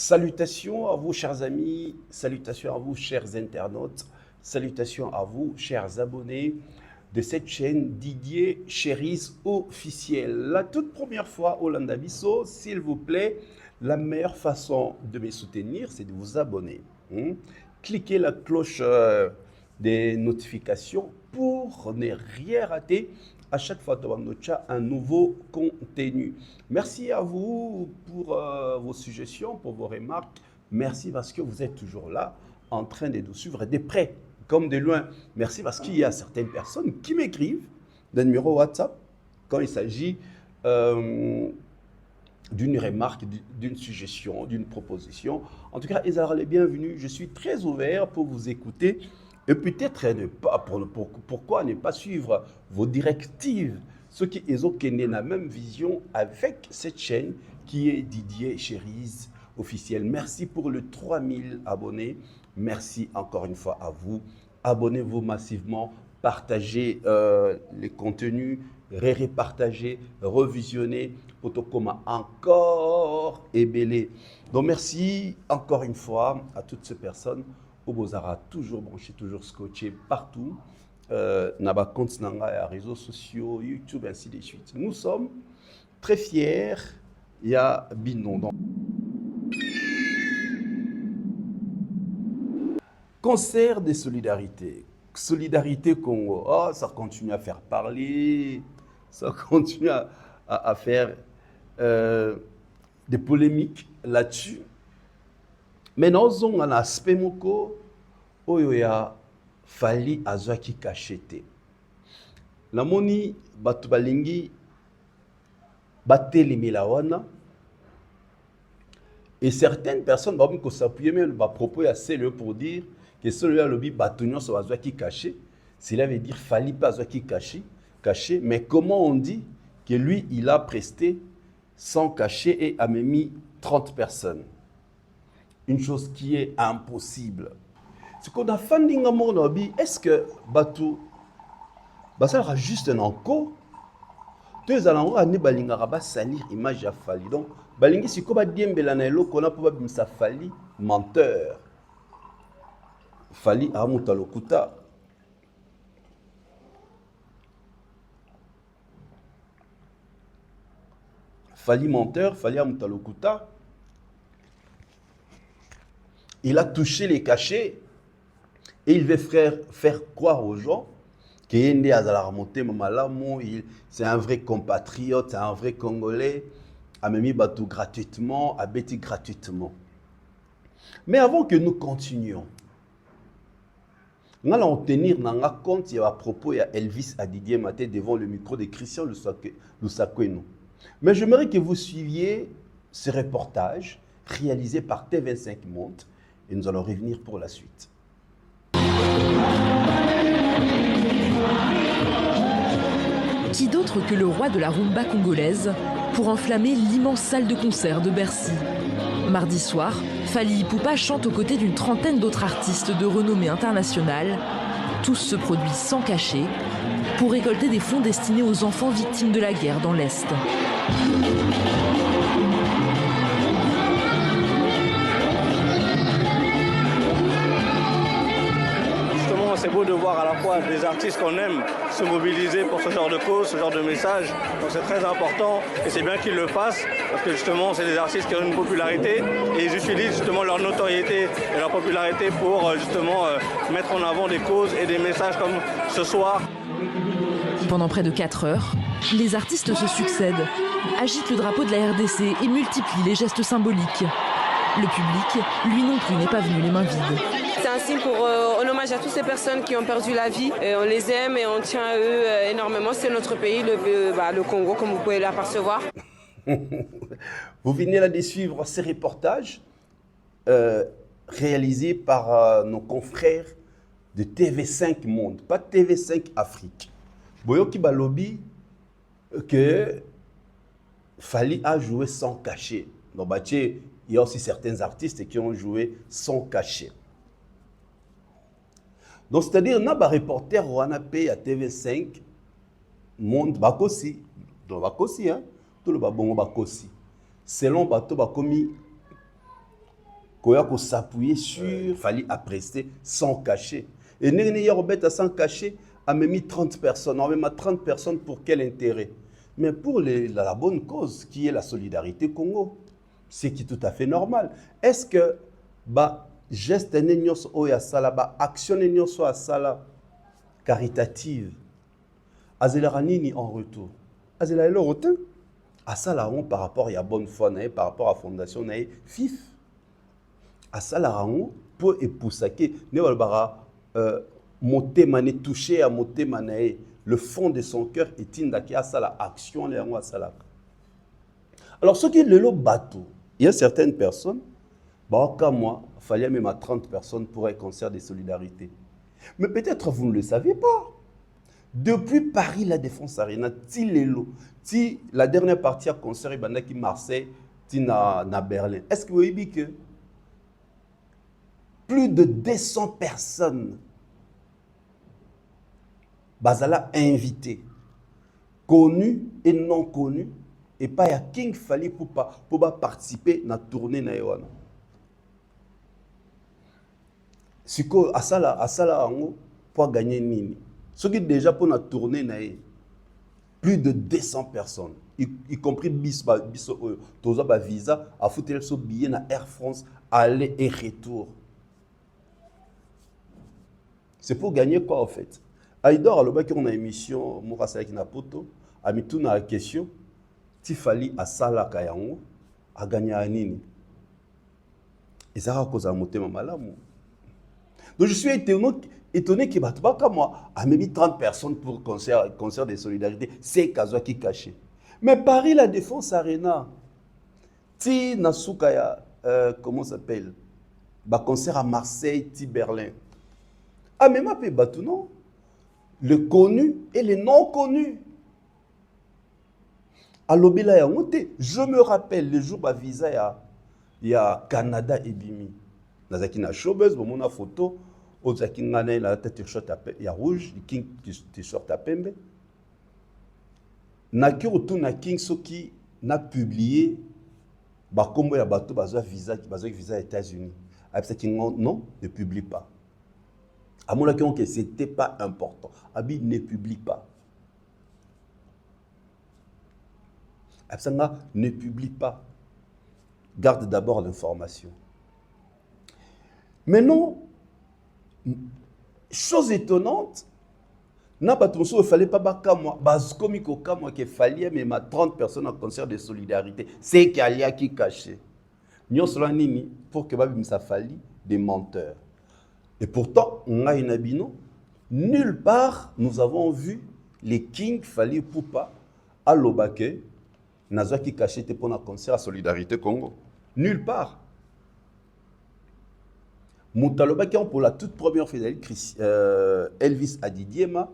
Salutations à vous, chers amis, salutations à vous, chers internautes, salutations à vous, chers abonnés de cette chaîne Didier Cherise officielle. La toute première fois au Landabiso, s'il vous plaît, la meilleure façon de me soutenir, c'est de vous abonner. Cliquez la cloche des notifications pour ne rien rater à chaque fois que nous avons un nouveau contenu. Merci à vous pour vos suggestions, pour vos remarques. Merci parce que vous êtes toujours là, en train de nous suivre de près comme de loin. Merci parce qu'il y a certaines personnes qui m'écrivent d'un numéro WhatsApp quand il s'agit d'une remarque, d'une suggestion, d'une proposition. En tout cas, ils sont les bienvenus. Je suis très ouvert pour vous écouter. Et peut-être ne pas, pourquoi ne pas suivre vos directives, ceux qui ont la même vision avec cette chaîne qui est Didier Cherise officielle. Merci pour le 3000 abonnés. Merci encore une fois à vous. Abonnez-vous massivement, partagez les contenus, répartagez, revisionnez, Potokoma encore ébélé. Donc merci encore une fois à toutes ces personnes. Obozara toujours branché, toujours scotché partout. Naba compte nanga réseaux sociaux, YouTube, ainsi de suite. Nous sommes très fiers. Il y a Binon. Concert de solidarité. Solidarité Congo. Oh, ça continue à faire parler. Ça continue à faire des polémiques là-dessus. Mais nous avons un aspect moko oyo ya fali azwaki kachete. La moni batu balingi batelemela wana et certaines personnes vont s'appuyer même ba propos ya sérieux pour dire que celui-là lobi batu nyonso azwaki caché, cela veut dire fali pas azwaki caché, mais comment on dit que lui il a presté sans cacher et a mis 30 personnes. Une chose qui est impossible. Ce qu'on a fait, est-ce que Batou, ça sera juste un enco? Deux allons salir image à Fali. Donc, Balingi, si comme dit Mbelanaelo, qu'on a pas ça Fali, menteur. Fali à Moutalokuta. Fali menteur, Fali à Moutalokuta. Il a touché les cachets et il veut faire croire aux gens qu'il est à c'est un vrai compatriote, c'est un vrai Congolais, a mis Batou gratuitement, a bêti gratuitement. Mais avant que nous continuions, nous allons tenir compte à propos de Elvis Didier Maté devant le micro de Christian Lusakwenou. Mais j'aimerais que vous suiviez ce reportage réalisé par T25 Monde. Et nous allons revenir pour la suite. Qui d'autre que le roi de la rumba congolaise pour enflammer l'immense salle de concert de Bercy? Mardi soir, Fally Ipupa chante aux côtés d'une trentaine d'autres artistes de renommée internationale. Tous se produisent sans cachet pour récolter des fonds destinés aux enfants victimes de la guerre dans l'Est. C'est beau de voir à la fois des artistes qu'on aime se mobiliser pour ce genre de cause, ce genre de message. Donc c'est très important et c'est bien qu'ils le fassent parce que justement c'est des artistes qui ont une popularité et ils utilisent justement leur notoriété et leur popularité pour justement mettre en avant des causes et des messages comme ce soir. Pendant près de 4 heures, les artistes se succèdent, agitent le drapeau de la RDC et multiplient les gestes symboliques. Le public, lui non plus, n'est pas venu les mains vides. C'est un signe en hommage à toutes ces personnes qui ont perdu la vie. Et on les aime et on tient à eux énormément. C'est notre pays, le Congo, comme vous pouvez l'apercevoir. Vous venez là de suivre ces reportages réalisés par nos confrères de TV5 Monde, pas TV5 Afrique. Boyoki Balobi que Fally a joué sans cachet. Donc, il y a aussi certains artistes qui ont joué sans cachet. Donc, c'est-à-dire, on a un reporter à TV5 Monde Bakosi. Donc, Bakosi, hein, tout le babongo Bakosi. Selon Bato Bakomi, Koya s'appuyer sur, fallait prester sans cacher. Et Néné Robert sans cacher, a mis 30 personnes. On a mis 30 personnes pour quel intérêt? Mais pour la bonne cause, qui est la solidarité Congo. C'est qui est tout à fait normal. Est-ce que, geste n'enyos oya sala, action n'enyos oya sala, caritative, azela nini en retour? Azela le rotin? À ça là, par rapport à la bonne foi, par rapport à la fondation, FIF. À ça là, pour épouser ne valbara moté touché à moté mané le fond de son cœur est indaki à ça la action les à ça là. Alors ce qui est le bateau, il y a certaines personnes, comme moi, il fallait même à 30 personnes pour un concert de solidarité. Mais peut-être vous ne le savez pas. Depuis Paris, la Défense Arena, la dernière partie à concert, il y a Marseille, na Berlin. Est-ce que vous voyez que plus de 200 personnes bazala invitées, connues et non connues, et pas à King Fali pour participer à la tournée na Yoana. Si ko asala pour gagner nini. Ce qui est déjà pour la tournée na plus de 200 personnes, y compris toza ba visa a foutre so billet na Air France aller et retour. C'est pour gagner quoi en fait? Aïdor aloba ki on a émission Mourassa ki na poto a mis tout na question ti fali asala kayango a gagner nini. Et ça a causé un motema malamu. Donc je suis étonné que comme moi, a mis 30 personnes pour concert de solidarité, c'est Kazoa qui caché. Mais Paris, la Défense Arena, ti Nasukaya, comment ça s'appelle? Concert à Marseille, ti Berlin. Ah, mais ma pe batou non? Le connu et les non connus. À l'Obila Yamote, je me rappelle le jour où visa il y a Canada et Bimi. Nazaki na showbuzz, bon mon photo. Ozaki ngane la t-shirt ya rouge, king t-shirt à pembe. Naki retourne na king soki na publié ba kombo ya bato bazwa visa États-Unis. Absaki non, ne publie pas. À mon avis que c'était pas important. Abi ne publie pas. Absanga ne publie pas. Garde d'abord l'information. Mais non. Chose étonnante, il ne fallait pas qu'il fallait même 30 personnes en concert de solidarité. C'est qu'il y a qui caché. Pour que ça falli des menteurs. Et pourtant, nulle part nous avons vu les King Fali Poupa à l'Obake, Nazwa qui cachait pour un concert à Solidarité Congo. Nulle part. Moutaloba qui pour la toute première fois Elvis Adidiema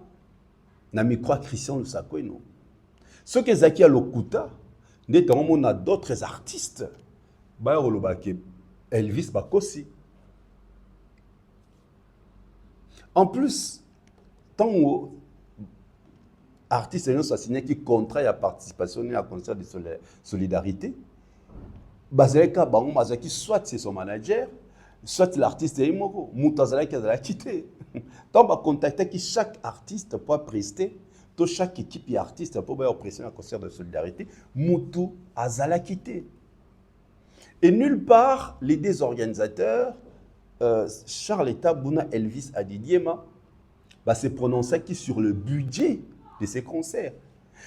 n'a mis quoi Christian Lusako et non. Ce que Zaki a l'Okuta, on a d'autres artistes. Elvis Bakosi. En plus, tant que artistes sont signés qui contrat à participation à un concert de solidarité, soit c'est son manager, soit l'artiste est mort, Moutazala qui a quitté. Donc, on va contacter chaque artiste pour prester, chaque équipe et artiste pour presser un concert de solidarité, Moutou Azala quitté. Et nulle part, les deux organisateurs, Charles Tabouna, Elvis Adidiema, se prononcer sur le budget de ces concerts.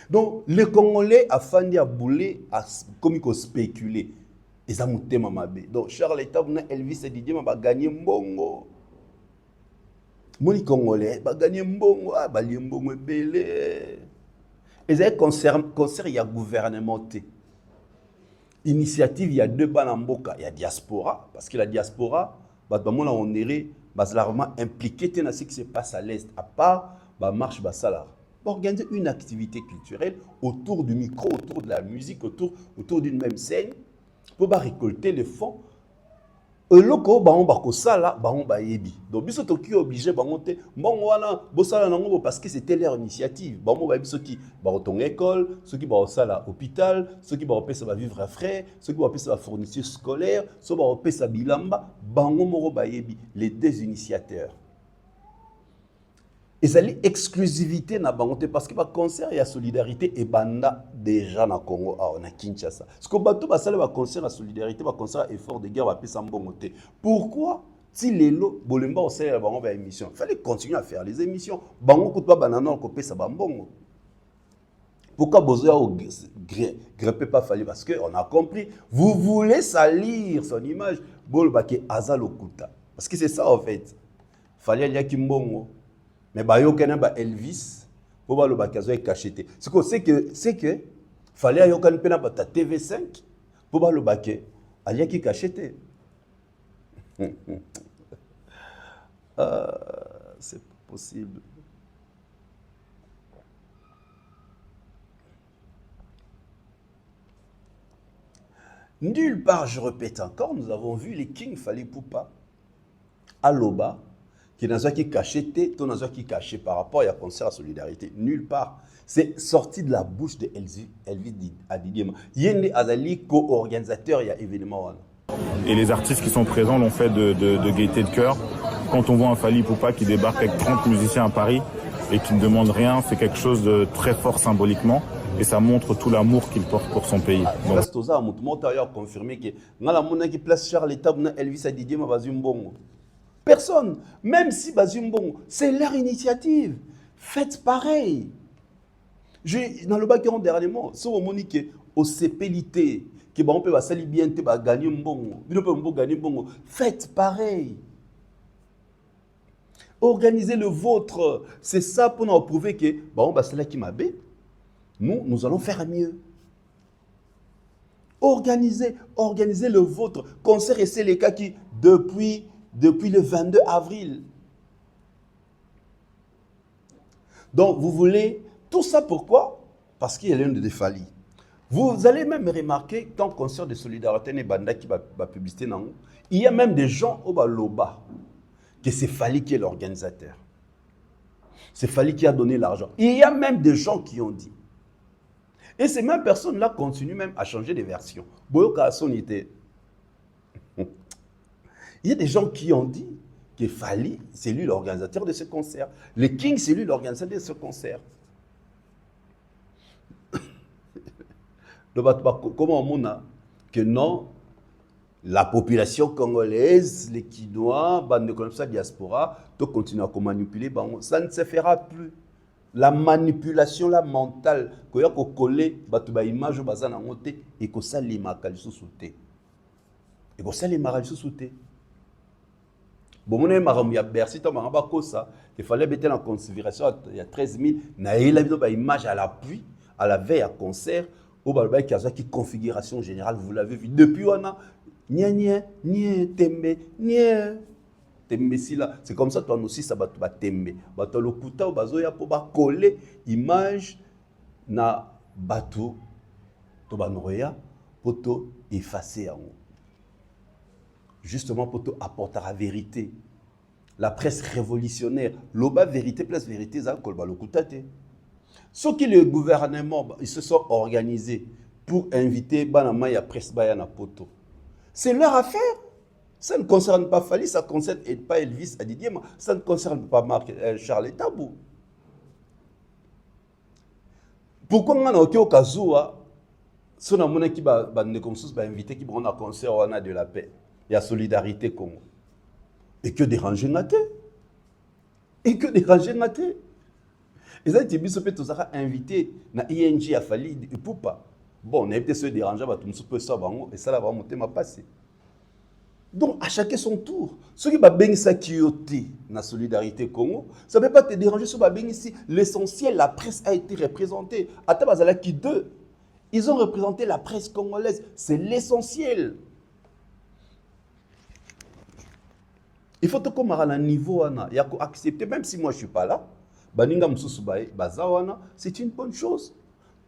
Donc, les Congolais a fandi à bouler, comme ils spéculer. Et ça m'a mabé. Donc, Charles Tabouna, Elvis Adidiema va gagner mbongo. Moni Congolais va gagner mbongo, va gagner mbongo belé. Et ça concert il y a gouvernementé. Initiative, il y a deux banamboka, il y a diaspora parce que la diaspora on est largement impliqué dans ce qui se passe à l'Est, à part marche salaire. Organiser une activité culturelle autour du micro, autour de la musique, autour d'une même scène, pour récolter les fonds eloko bango bakosala bango bayebi donc biso toki obligé bango te mbongo wana bosala nango parce que c'était leur initiative bango bayebi soki bakotonga école soki bakosala hôpital soki bakopesa bavivre à frais soki bakopesa bafourniture scolaire soki bakopesa bilamba bango moko bayebi les deux initiateurs ezali exclusivité na bango te parce que baconcert ya solidarité ebanda déjà na Congo na Kinshasa parce que bato basala baconcert ya solidarité baconcert effort de guerre bapesa mbongo te pourquoi ti lelo bolemba osalela bango ba émission fallait continuer à faire les émissions bango kutu banana kopesa bambongo pourquoi besoin au grepper pas fallu parce que on a compris vous voulez salir son image bol baké azal okuta parce que c'est ça en fait fallait ya kimbongo mais bayokana ba Elvis pour ba le bakazo est cacheté c'est que fallait ayokana pena ba TV5 pour ba le baké alia qui cacheté c'est pas possible. Nulle part, je répète encore, nous avons vu les King Fally Ipupa à Loba, qui n'a qui caché, tout n'a qui caché par rapport à concert à solidarité. Nulle part. C'est sorti de la bouche de Elvis Adidima. Yende Azali, co-organisateur, il y a événement. Et les artistes qui sont présents l'ont fait de gaieté de cœur. Quand on voit un Fally Ipupa qui débarque avec 30 musiciens à Paris et qui ne demande rien, c'est quelque chose de très fort symboliquement. Et ça montre tout l'amour qu'il porte pour son pays. Confirmé que place Charles Elvis Adidima Bazumbongo. Personne, même si Bazumbongo, c'est leur initiative. Faites pareil. Dans le bac dernièrement, si on dit que au CPLité, que on peut salir bien, gagner un bon, faites pareil. Organisez le vôtre. C'est ça pour nous prouver que c'est là qui m'a bé. Nous allons faire mieux. Organisez le vôtre. Concert et c'est les cas qui, depuis le 22 avril. Donc, vous voulez tout ça pourquoi? Parce qu'il y a l'un de Fally. Vous allez même remarquer, quand concert de solidarité n'est banda qui va publicité, il y a même des gens au Loba que c'est Fally qui est l'organisateur. C'est Fally qui a donné l'argent. Il y a même des gens qui ont dit. Et ces mêmes personnes-là continuent même à changer de version. Boyoka Sonité. Il y a des gens qui ont dit que Fally, c'est lui l'organisateur de ce concert. Le King, c'est lui l'organisateur de ce concert. Comment on a que non, la population congolaise, les Kinois, bande comme ça, diaspora, tout continue à manipuler, ça ne se fera plus. La manipulation la mentale, quand il y a collé, image bazana monte et que ça les marque sous-souté. Et que ça les marque sous-souté. Bon, on est marre, il y a Bercy, il fallait mettre en considération, il y a 13 000, il y a une image à l'appui, à la veille à concert, au balba qui a une configuration générale, vous l'avez vu. Depuis, on a tembe, tembe si là, c'est comme ça, toi aussi, ça va tembe. Bato le kuta, bazoya pour coller image na bateau, to banoroya, pour te effacer en haut. Justement pour te apporter la vérité. La presse révolutionnaire, l'oba vérité plus vérité, ça kolba le kutate. Ceux qui le gouvernement, ils se sont organisés pour inviter Banama ya presse bayana poto. C'est leur affaire. Ça ne concerne pas Fally, ça ne concerne pas Elvis Adidima, ça ne concerne pas Charles Tabou. Pourquoi on a au Kazoua, si on a mon équipe invité qui prend un concert on a de la paix, il y a solidarité Congo. Et que déranger naté. Et que déranger naté. Et ça, tu as invité na ING à Fally Ipupa. Bon, on a été se déranger, et ça va monter ma passé. Donc, à chacun son tour. Ceux qui ont ça qui na solidarité Congo, ça ne peut pas te déranger sur ici. L'essentiel, la presse a été représentée. À Tabazala qui deux, ils ont représenté la presse congolaise. C'est l'essentiel. Il faut que tu aies un niveau, il faut accepter, même si moi je ne suis pas là, c'est une bonne chose.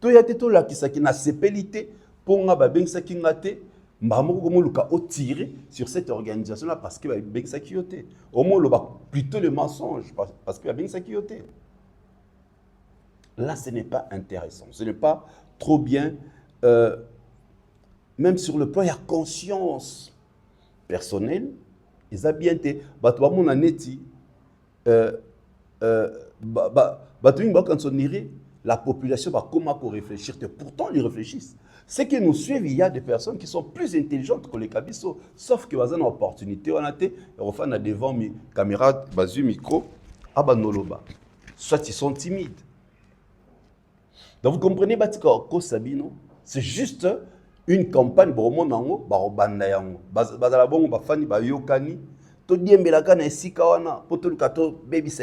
Tu as été là qui na sépélité pour nga babeng sa ki ngate au tirer sur cette organisation-là parce qu'il y a bien ça qui est. Au moins, le plutôt le mensonge parce qu'il y a bien ça qui est. Là, ce n'est pas intéressant. Ce n'est pas trop bien. Même sur le plan, il y a conscience personnelle. Ils ont bien été. La population va comment réfléchir. Pourtant, ils réfléchissent. C'est que nous suivons, il y a des personnes qui sont plus intelligentes que les cabissos. Sauf que vous avez une opportunité, on a devant la caméra, le micro, soit ils sont timides. Donc vous comprenez, c'est juste une campagne pour le monde.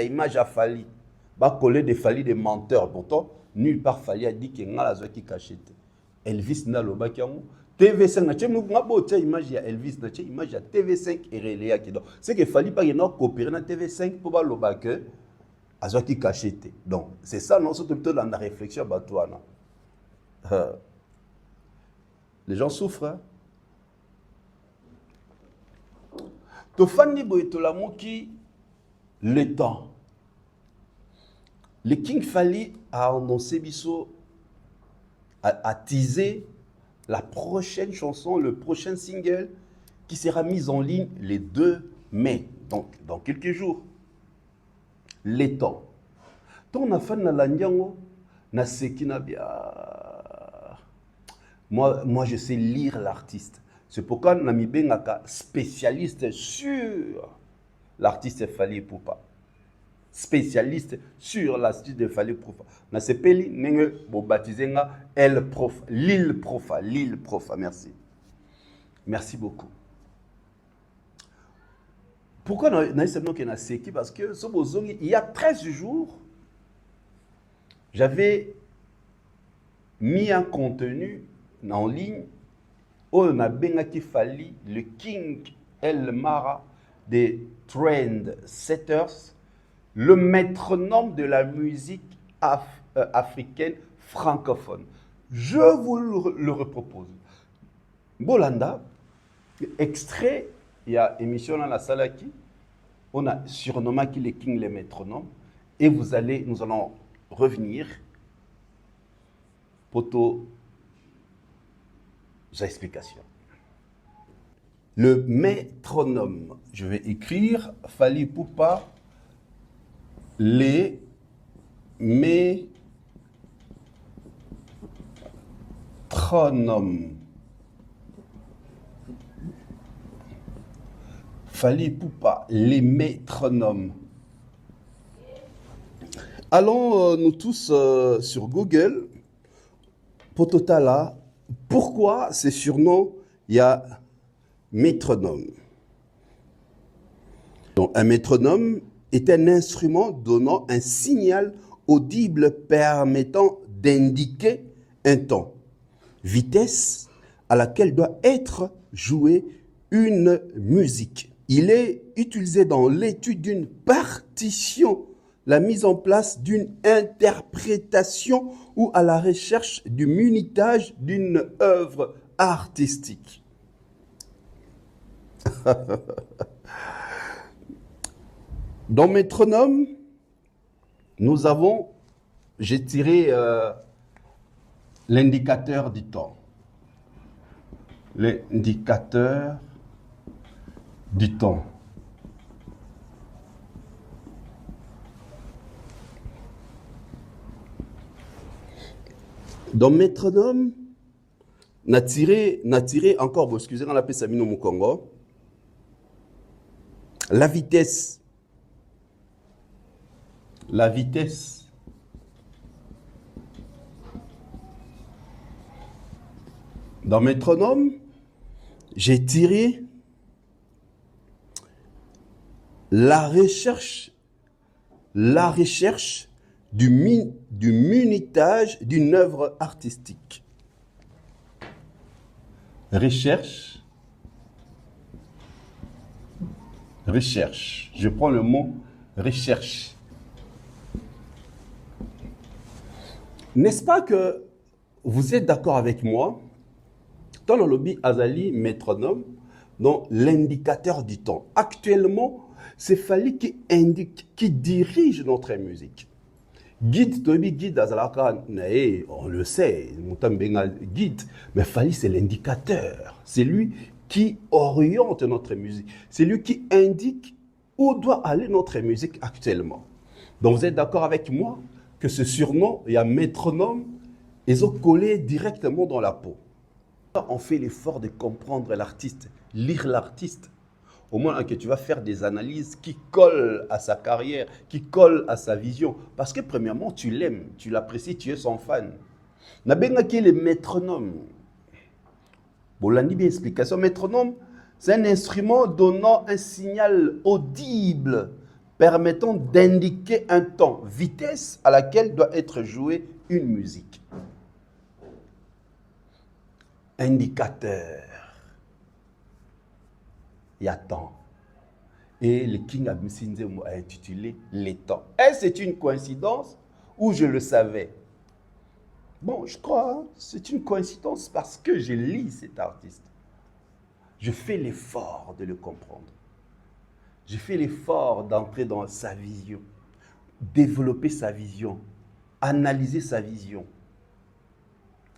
Image a fallu. Coller des fallis des menteurs. Pourtant, nulle part fallu a dit qu'il y a qui caché. Elvis n'a le bac TV5 n'a pas image ya Elvis n'a image ya TV5 et relais qui donc c'est que fallu pas y en coopérer dans TV5 pour le bac a qui caché. Donc c'est ça non c'est plutôt dans la réflexion batouana. Les gens souffrent. Hein? To fandi boyetolamo qui le temps. Le King Fally a annoncé biso a teasé la prochaine chanson, le prochain single qui sera mis en ligne le 2 mai, donc dans quelques jours. Les temps. Ton afan na landiango na sekina bia. Moi je sais lire l'artiste. C'est pourquoi nami bengaka spécialiste sur l'artiste Fally Ipupa. Spécialiste sur l'artiste de Fally Ipupa. Na sepeli nenge bo baptisé nga El Prof, Lil Profa, merci. Merci beaucoup. Pourquoi na seulement que na seki parce que il y a 13 jours j'avais mis un contenu en ligne où on a bengaki Fally le King El Mara des trendsetters, le métronome de la musique africaine francophone. Je vous le repropose. Bolanda, extrait, il y a émission dans la salle qui, on a surnommé qui le King le métronome, et nous allons revenir pour toutes les explications. Le métronome, je vais écrire Fally Ipupa, les métronomes. Fally Ipupa, les métronomes. Allons nous tous sur Google. Pototala, pourquoi ces surnoms il y a métronome? Donc un métronome est un instrument donnant un signal audible permettant d'indiquer un temps, vitesse à laquelle doit être jouée une musique. Il est utilisé dans l'étude d'une partition, la mise en place d'une interprétation ou à la recherche du minutage d'une œuvre artistique. Dans métronome, j'ai tiré l'indicateur du temps. L'indicateur du temps. Dans métronome, n'a tiré encore, bon, excusez-moi, on l'appelle Samino Mukongo. La vitesse. La vitesse. Dans métronome, j'ai tiré la recherche du minutage d'une œuvre artistique. Recherche. Je prends le mot recherche. N'est-ce pas que vous êtes d'accord avec moi Dans le lobby Azali métronome, donc l'indicateur du temps. Actuellement, c'est Fally qui indique, qui dirige notre musique. Guide, Tobi, guide Azalaka, on le sait, guide, mais Fally c'est l'indicateur. C'est lui qui oriente notre musique. C'est lui qui indique où doit aller notre musique actuellement. Donc vous êtes d'accord avec moi que ce surnom, il y a métronome, ils ont collé directement dans la peau. On fait l'effort de comprendre l'artiste, lire l'artiste. Au moins que tu vas faire des analyses qui collent à sa carrière, qui collent à sa vision. Parce que premièrement, tu l'aimes, tu l'apprécies, tu es son fan. Nabengaki le métronome. Bon, là, bien explication. Métronome, c'est un instrument donnant un signal audible permettant d'indiquer un temps, vitesse à laquelle doit être jouée une musique. Indicateur. Il y a temps. Et le King Abimsinze a intitulé Les temps. Est-ce c'est une coïncidence ou je le savais? Bon, je crois, hein, c'est une coïncidence parce que je lis cet artiste. Je fais l'effort de le comprendre. Je fais l'effort d'entrer dans sa vision, développer sa vision, analyser sa vision.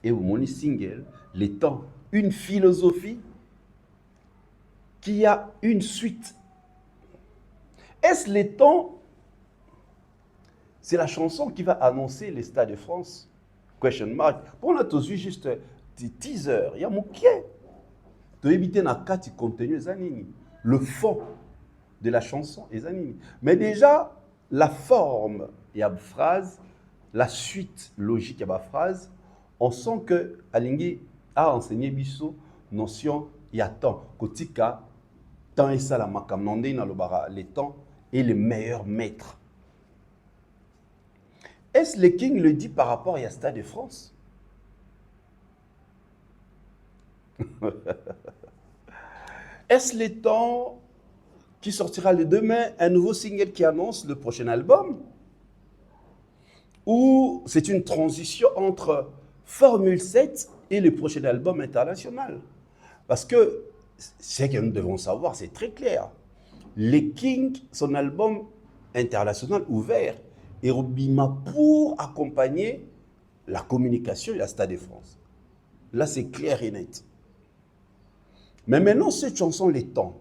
Et au mon single, Les temps, une philosophie qui a une suite. Est-ce Les temps? C'est la chanson qui va annoncer les Stades de France. Question mark. Pour on a tous vu juste des teasers. Il y a mon quai. Tu éviter na kati contenu zanini. Le fond de la chanson est zanini. Mais déjà, la forme, il y a une phrase, la suite logique, il y a une phrase. On sent que Alingi a enseigné Bisso notion, il y a temps. Kotika, temps et ça la makam nande na lobara, les temps est le meilleur maître. Est-ce le King le dit par rapport à Stade de France? Est-ce le temps qui sortira le demain, un nouveau single qui annonce le prochain album? Ou c'est une transition entre Formule 7 et le prochain album international? Parce que ce que nous devons savoir, c'est très clair. Les King, son album international ouvert, et Robima pour accompagner la communication et la Stade de France. Là, c'est clair et net. Mais maintenant, cette chanson, Les temps,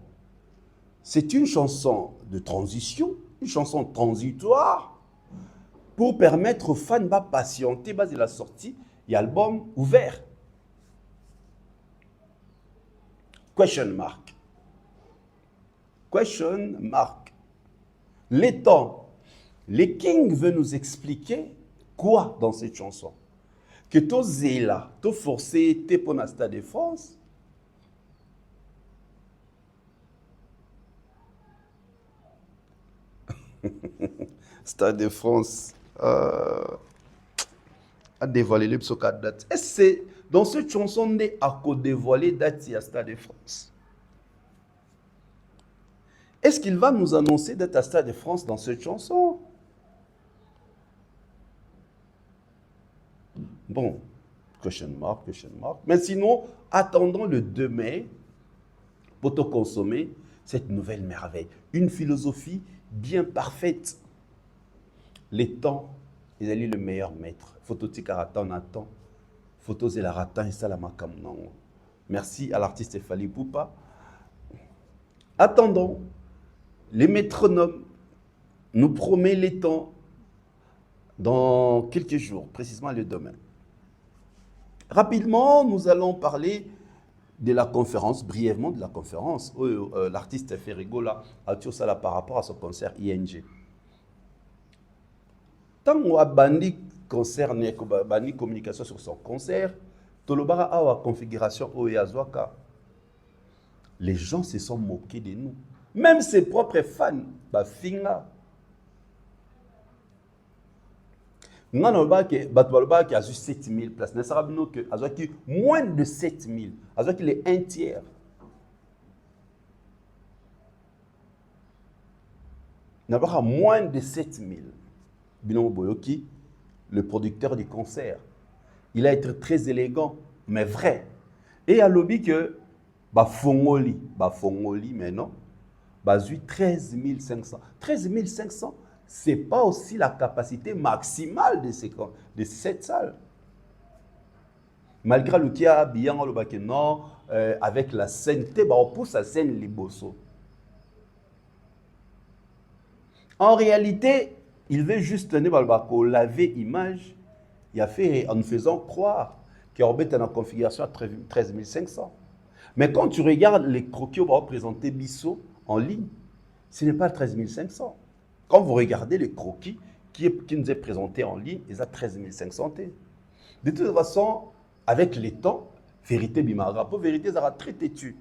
c'est une chanson de transition, une chanson transitoire pour permettre aux fans de patienter basé la sortie et album ouvert. Question mark. Question mark. Les temps. Les King veut nous expliquer quoi dans cette chanson? Que to zéla, to forcé, te pour la Stade de France. Stade de France a dévoilé le psocat date. Est-ce que c'est dans cette chanson de à dévoiler date à Stade de France? Est-ce qu'il va nous annoncer date à Stade de France dans cette chanson? Bon, question mark. Mais sinon, attendons le 2 mai pour te consommer cette nouvelle merveille. Une philosophie bien parfaite. Les temps, ils allaient le meilleur maître. Photo tikarata en attend. Photo zelarata et salamakam. Merci à l'artiste Fally Poupa. Attendons. Les métronomes nous promet les temps dans quelques jours, précisément le demain. Rapidement, nous allons parler de la conférence, brièvement de la conférence, où l'artiste Ferrigola a tout ça là par rapport à son concert ING. Tant qu'on a banni concert, banni communication sur son concert, Tolobara a la configuration Oyazwaka. Les gens se sont moqués de nous. Même ses propres fans, Bafinga. Nous avons qui a juste 7000 places. Nous savons que moins de 7000. Nous avons les un tiers. Nous avons moins de 7000. Binom Boyoki, le producteur du concert, il a été très élégant, mais vrai. Et à lobby que fongoli maintenant, 13 500. 13 500, ce n'est pas aussi la capacité maximale de cette salle. Malgré le qui a bien le non, avec la scène, on pousse la scène liboso. En réalité, il veut juste laver l'image, il a fait en nous faisant croire qu'il y a une configuration à 13 500. Mais quand tu regardes les croquis, on va représenter Bissot en ligne, ce n'est pas 13 500. Quand vous regardez les croquis qui nous est présenté en ligne, ils ont 13 500. De toute façon, avec les temps, vérité bimara, pour vérité, ça sera très têtu.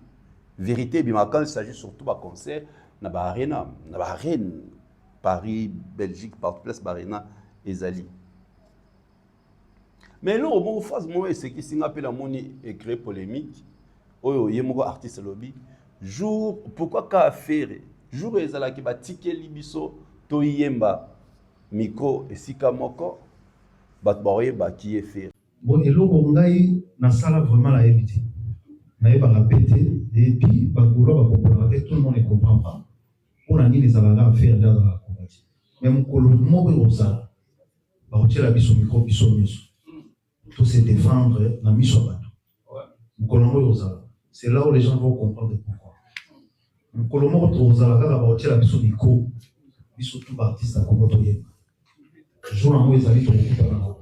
Vérité bimara, quand il s'agit surtout d'un concert, na arena, Paris, Belgique, partout place Barena et Zali. Mais là, au moment où moi, c'est qui s'y appelle la monnaie et créé polémique. Oh, il y a un artiste lobby. Jour, pourquoi qu'a faire? Jour, ils allaient qui va ticket libiso, toyemba, miko et sikamoko, batboye qui est fait. Bon, et là, on a na sala vraiment la éviter. On a répété et puis bagoula va tout le monde ne comprend pas. On a dit les alala faire dans la communauté. Même quand le mot est aux ala, va retirer la biso micro biso miso. Tout se défendre na miso bateau. C'est là où les gens vont comprendre pourquoi. Le mot aux ala va retirer la biso micro biso tout artiste à Komoto Yé. Jour en haut ils allaient trouver tout à l'heure.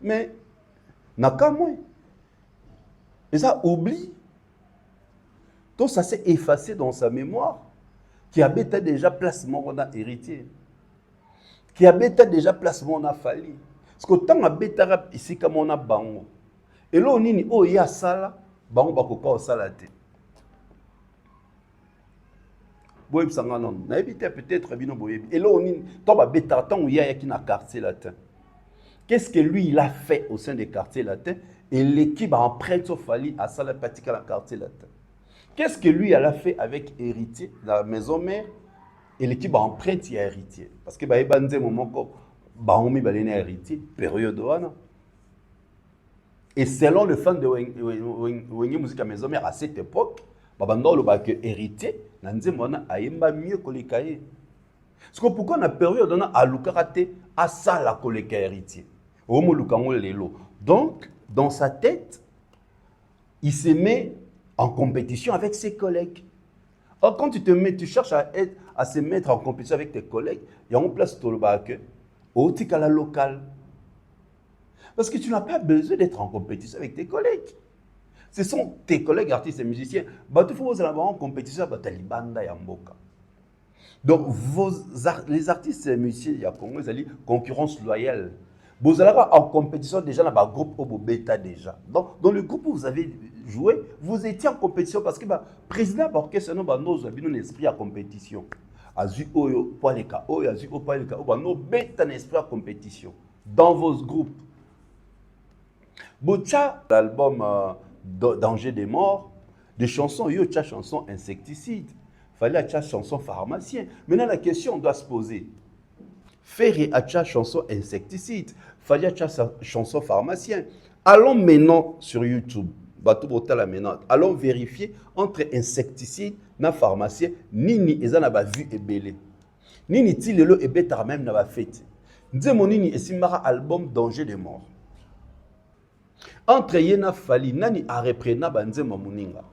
Mais n'a qu'à moi. Et ça oublie. Donc ça s'est effacé dans sa mémoire. Qui habitait déjà placement on a héritier. Qui habitait déjà placement on a fallu. Parce que tant habitait ici comme on a bango. Et là on dit oh il y a ça là, bango bakoka au salate. Boyeb sanga non. Na évité peut-être bino boyeb. Et là on dit toi ba beta tant où il y a qui na quartier latin. Qu'est-ce que lui il a fait au sein des quartiers latins et l'équipe a emprunté au Fali à ça la pratique à la quartier latin. Qu'est-ce que lui elle a fait avec héritier dans la maison mère et l'équipe a emprunté à héritier parce que ba banze moment ko ba on mi ba héritier période wana. Et selon le fan de Wenge musique à maison mère à cette époque, babando le ba que héritier nanze mona ayemba mieux que les cahiers. Parce que pourquoi na période on a alukarate à ça la collecte héritier. Donc, dans sa tête, il se met en compétition avec ses collègues. Or, quand tu cherches à se mettre en compétition avec tes collègues, il y a une place au la locale. Parce que tu n'as pas besoin d'être en compétition avec tes collègues. Ce sont tes collègues artistes et musiciens. Tu faut avoir en compétition avec Talibanda et Mboka. Donc, les artistes et musiciens, il y a concurrence loyale. Vous allez en compétition déjà dans le groupe au bêta déjà. Donc, dans le groupe où vous avez joué, vous étiez en compétition parce que le président de l'orchestre nous a un esprit à compétition. Azu oyo paleka oyo azu o paleka o no bêta un esprit à compétition dans vos groupes. Bocha l'album Danger des morts, des chansons yo cha chanson insecticide. Fallait acha chanson pharmacien. Maintenant la question doit se poser. Faire acha chanson insecticide. Fallait acha chanson pharmacien. Allons maintenant sur YouTube. Allons vérifier entre insecticide et pharmacien. Nini ezana ba vu et belé. Nini ti lelo et beta même na ba fête. Nzemo nini esimara album Danger des morts. Entre yena fali nani a reprena ba nzemo muninga.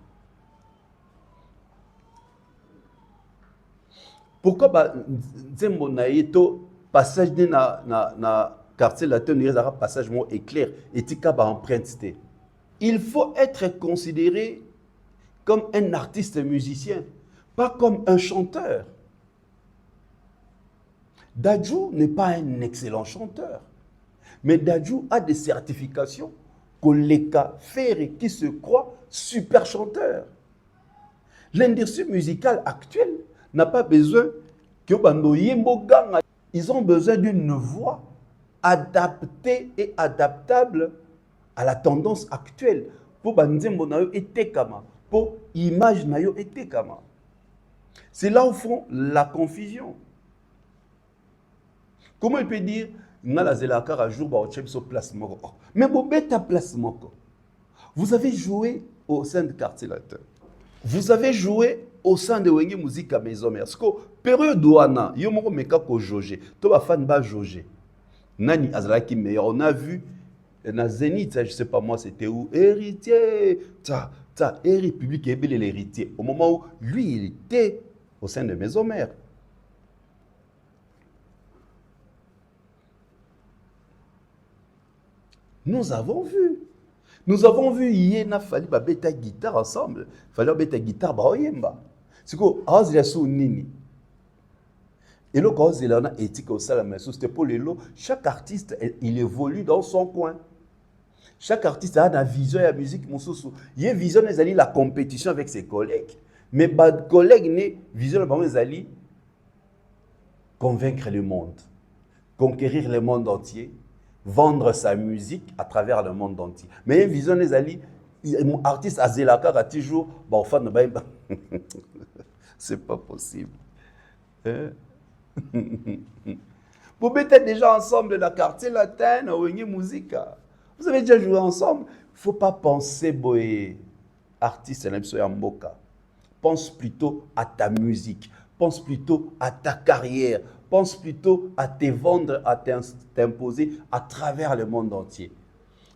Pourquoi nzemo na yeto passage na quartier latin il y a un passage éclair et tika ba emprunté. Il faut être considéré comme un artiste musicien, pas comme un chanteur. Dadju n'est pas un excellent chanteur, mais Dadju a des certifications Koleka Ferre qui se croit super chanteur. L'industrie musicale actuelle n'a pas besoin que Bando Yemboga. Ils ont besoin d'une voix adaptée et adaptable à la tendance actuelle. Pour Banzembo Nayo et Tekama, pour Image Nayo et Tekama. C'est là au fond la confusion. Comment il peut dire nga la zelaka un jour ba otche biso place moko. Mais bo beta place moko. Vous avez joué au sein de Quartier Latin. Vous avez joué au sein de Wenge Musique à Maison Mère. Parce que période douana, yo moko meka ko jauger. To ba fan ba jauger. Nani azalaki meilleur. On a vu na Zénith, je sais pas moi, c'était où héritier. Héritier public et l'héritier. Au moment où lui il était au sein de Maison Mère. Nous avons vu Yéna Fali babeta guitare ensemble. Fali babeta guitare ba oyemba. Siko azila su nini. Et le cause il en a éthique au salam c'était pour les lots. Chaque artiste il évolue dans son coin. Chaque artiste a une vision et la musique mususu. Il a vision ezali la compétition avec ses collègues. Mais bad collègues ne vision ba ezali convaincre le monde, conquérir le monde entier. Vendre sa musique à travers le monde entier. Mais une vision des alliés, artiste Azelaka a toujours, bon, fan de bain, c'est pas possible. Vous mettez déjà ensemble la Quartier Latin, Wenge Musique. Vous avez déjà joué ensemble. Il ne faut pas penser, boy, artiste, Mboka. Pense plutôt à ta musique. Pense plutôt à ta carrière. Pense plutôt à te vendre, à t'imposer à travers le monde entier.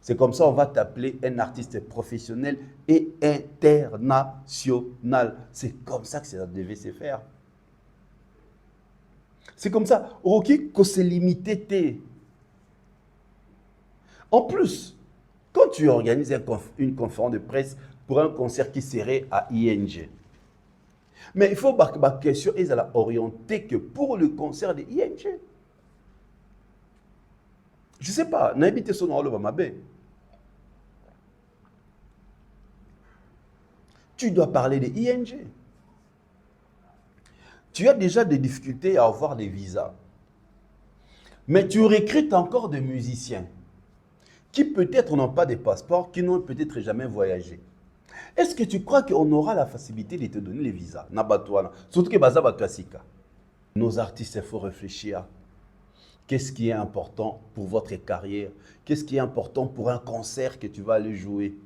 C'est comme ça on va t'appeler un artiste professionnel et international. C'est comme ça que ça devait se faire. C'est comme ça. Ok, qu'on s'est limité. En plus, quand tu organises une conférence de presse pour un concert qui serait à ING, mais il faut que ma question est orientée que pour le concert de ING. Je ne sais pas, n'habitez son nom à Mabé. Tu dois parler de ING. Tu as déjà des difficultés à avoir des visas. Mais tu recrutes encore des musiciens qui peut-être n'ont pas de passeport, qui n'ont peut-être jamais voyagé. Est-ce que tu crois qu'on aura la facilité de te donner les visas? Surtout que Baza Batouasika. Nos artistes, il faut réfléchir. Qu'est-ce qui est important pour votre carrière? Qu'est-ce qui est important pour un concert que tu vas aller jouer?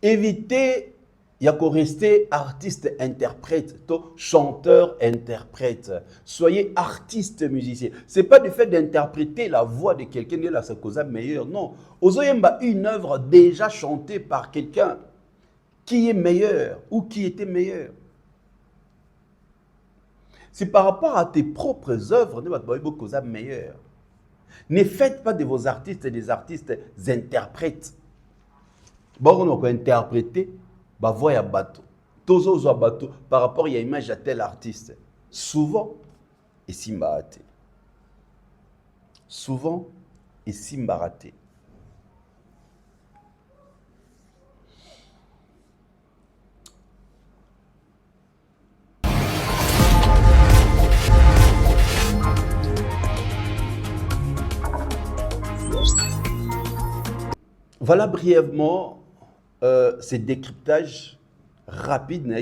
Évitez, il y a qu'à rester artiste-interprète, chanteur-interprète. Soyez artiste-musicien. Ce n'est pas du fait d'interpréter la voix de quelqu'un qui est la cause meilleure. Non. Ozoyemba, une œuvre déjà chantée par quelqu'un qui est meilleur ou qui était meilleur. C'est par rapport à tes propres œuvres que tu meilleur. Ne faites pas de vos artistes des artistes interprètes. Bon, on a interprété. Bah voya bateau. Tozo zo bateau par rapport à l'image à tel artiste. Souvent, et simbaraté. Souvent, et simbaraté. Voilà brièvement ce décryptage rapide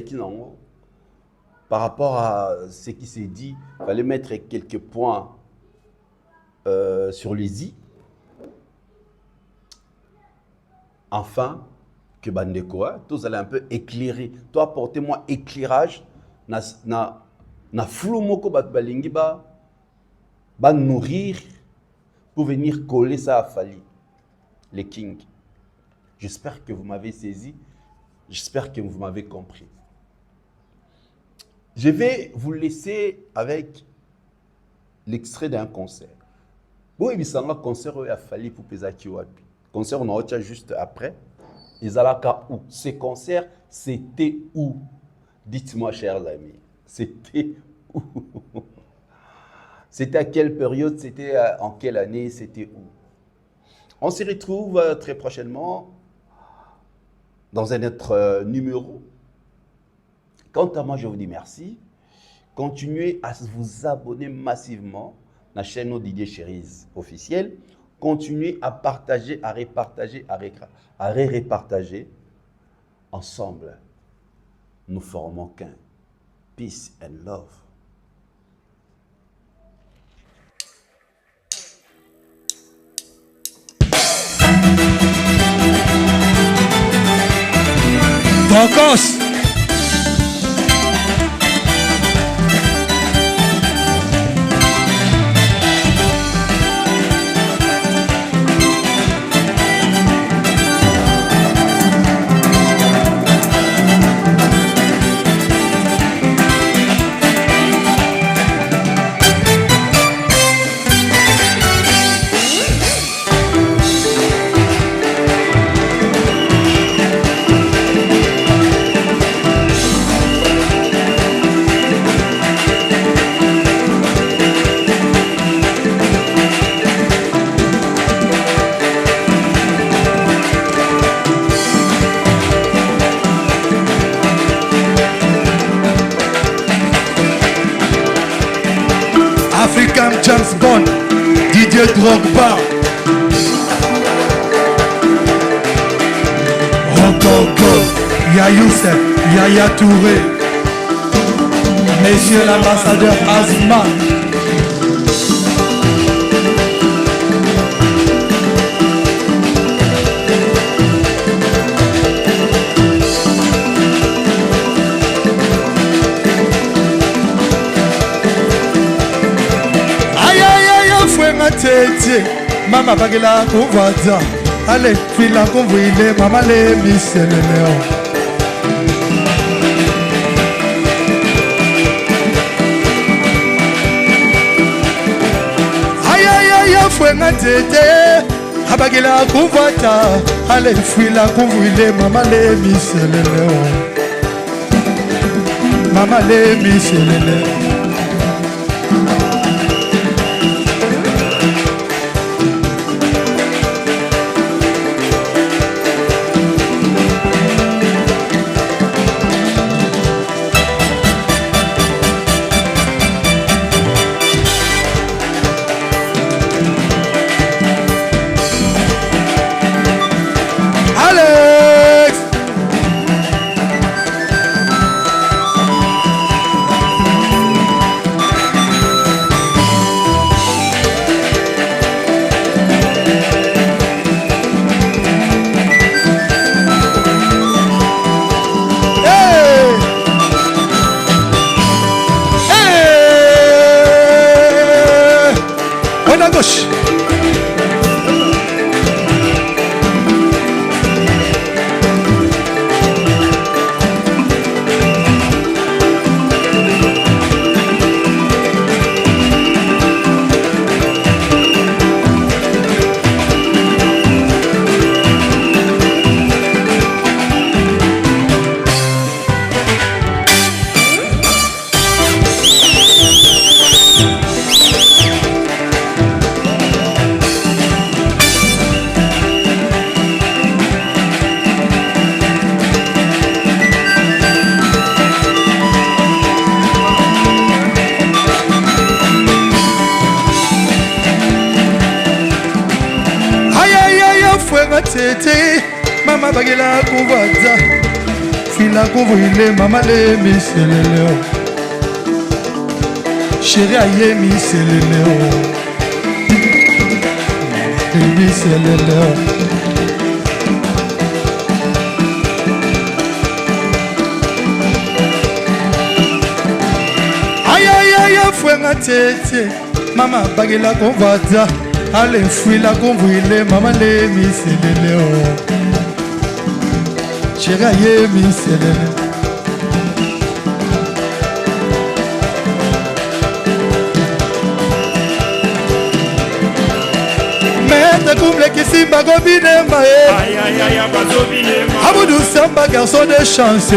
par rapport à ce qui s'est dit. Il fallait mettre quelques points sur les i. Enfin, que Bandekoa, tous allez un peu éclairer. Toi, apportez-moi éclairage. Na flou moko bat balingi ba nourrir pour venir coller ça à Fali, les kings. J'espère que vous m'avez saisi. J'espère que vous m'avez compris. Je vais vous laisser avec l'extrait d'un concert. Bon, il y a un concert à Fali pour Pesaki Wapi. Concert, on a juste après. Ezalaka où? Ces concerts, c'était où? Dites-moi, chers amis. C'était où? C'était à quelle période? C'était en quelle année? C'était où? On se retrouve très prochainement dans un autre numéro. Quant à moi, je vous dis merci. Continuez à vous abonner massivement à la chaîne Didier Cherise officielle. Continuez à partager, à repartager, à repartager. Ensemble, nous formons qu'un. Peace and love. Tokos. African James Bond, Didier Drogba, Rococo, Yaya Youssef, Yaya Touré, Monsieur l'ambassadeur Azman, Tete, mama bagila kuvaza, ale fila kumvile mama le miseleleo. Ayaya fwenga tete, abagila kuvaza, ale fila kumvile mama le miseleleo. Mama le miseleleo. Tete, mama bagila kuvaza, fila kuvile mama le miseleleo, chérie aye miseleleo, miseleleo. Ayaya fwenga tete, mama bagila kuvaza. Ale fwila kumvile mama le miseleleo, chega ye miseleleo. Merde kumble kisimba gobinema Amadou Samba garçon de chance.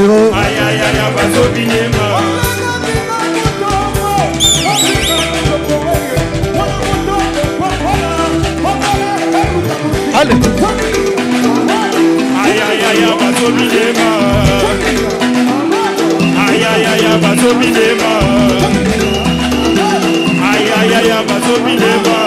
Allez. Aïe aïe aïe bazobinema. Aïe aïe aïe bazobinema. Aïe aïe aïe bazobinema.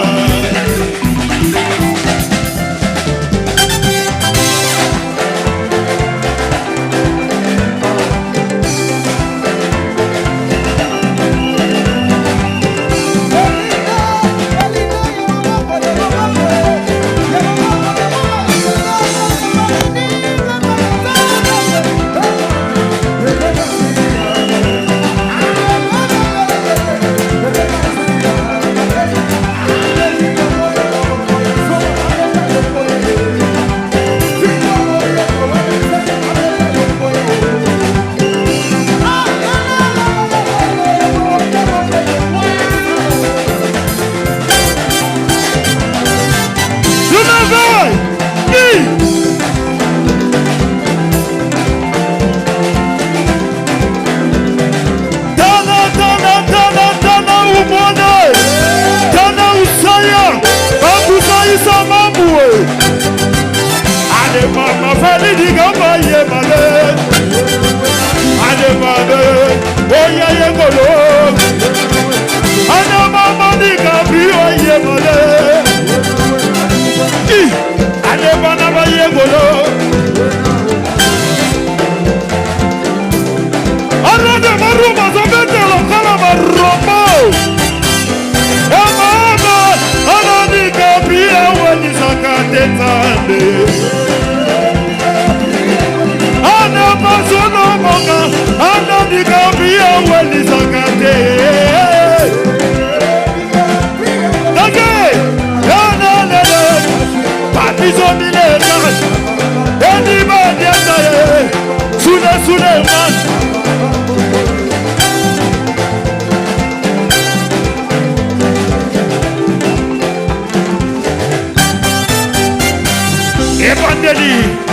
ebondeli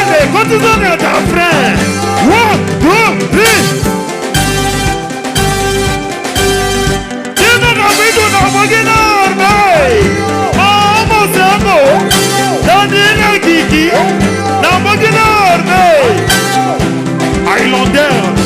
allez, continue à ta frère. 1, 2, 3. Tiene la vida na maginarme. Vamos amo. Daniela Kiki. Na maginarme. Highlander.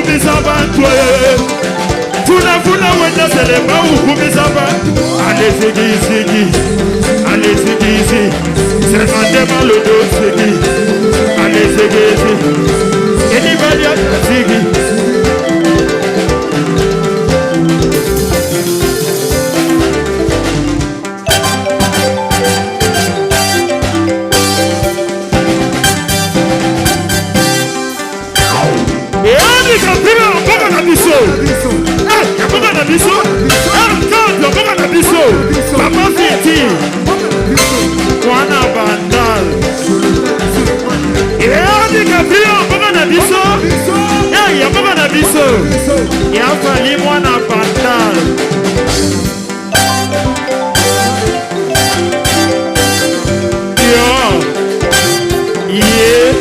ukumisa bantu Funa wenda seleba ukumisa bantu Allez zigi C'est mandema le dos zigi Allez zigi Anybody else zigi Papa Fiti Wana Bandal Eani Gabriel Mbogana Biso Ya Mbogana Biso Ya Fali Wana Bandal Yo Yeah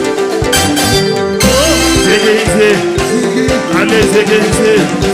Zegeze Allez Zegeze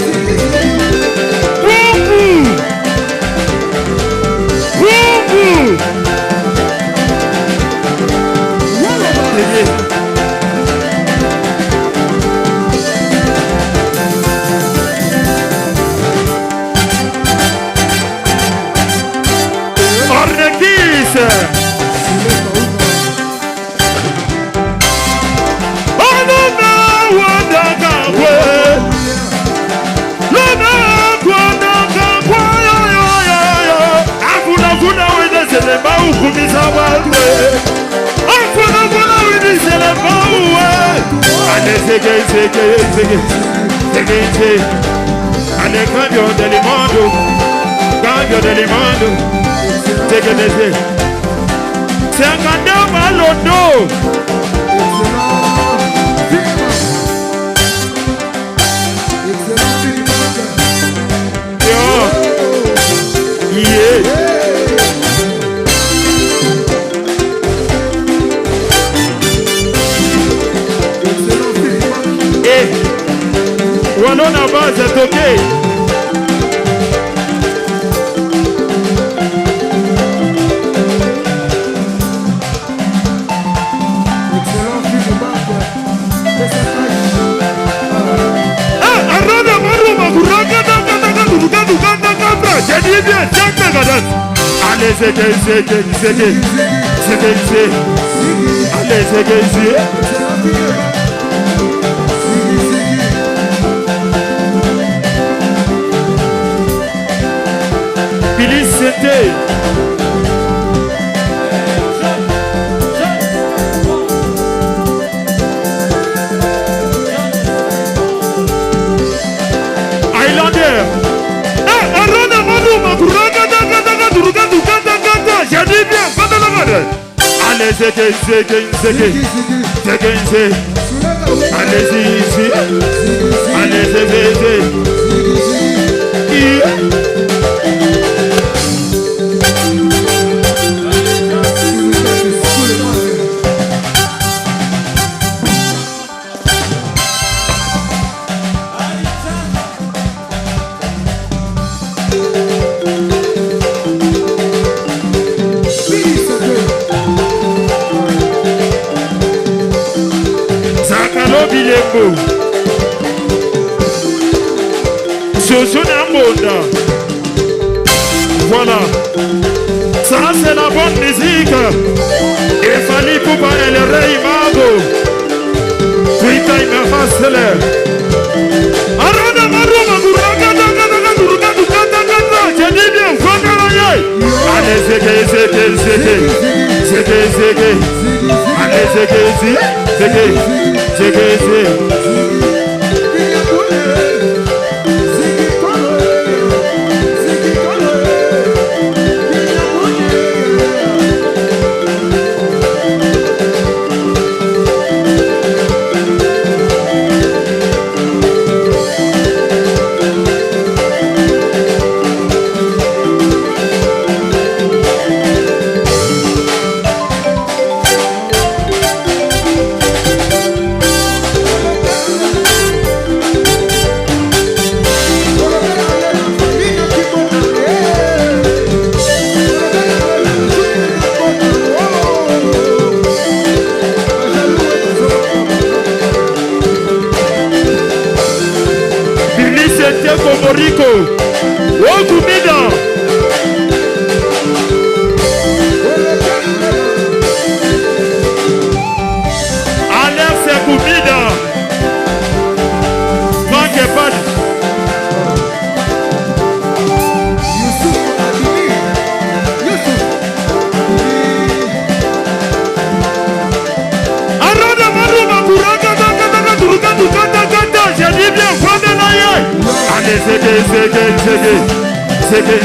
Allez, cambio del mondo, c'est un candidat malondo. Yo, yeah. On a base, c'est ok. Allez, c'est Félicité. Highlander. J'ai dit bien, allez, c'est allez-y ici. Allez, c'est Voilà, ça c'est la bonne musique. Il fallait pouvoir le rey mago. Puis quand il me fasse l'air. J'ai dit bien, allez, Allez,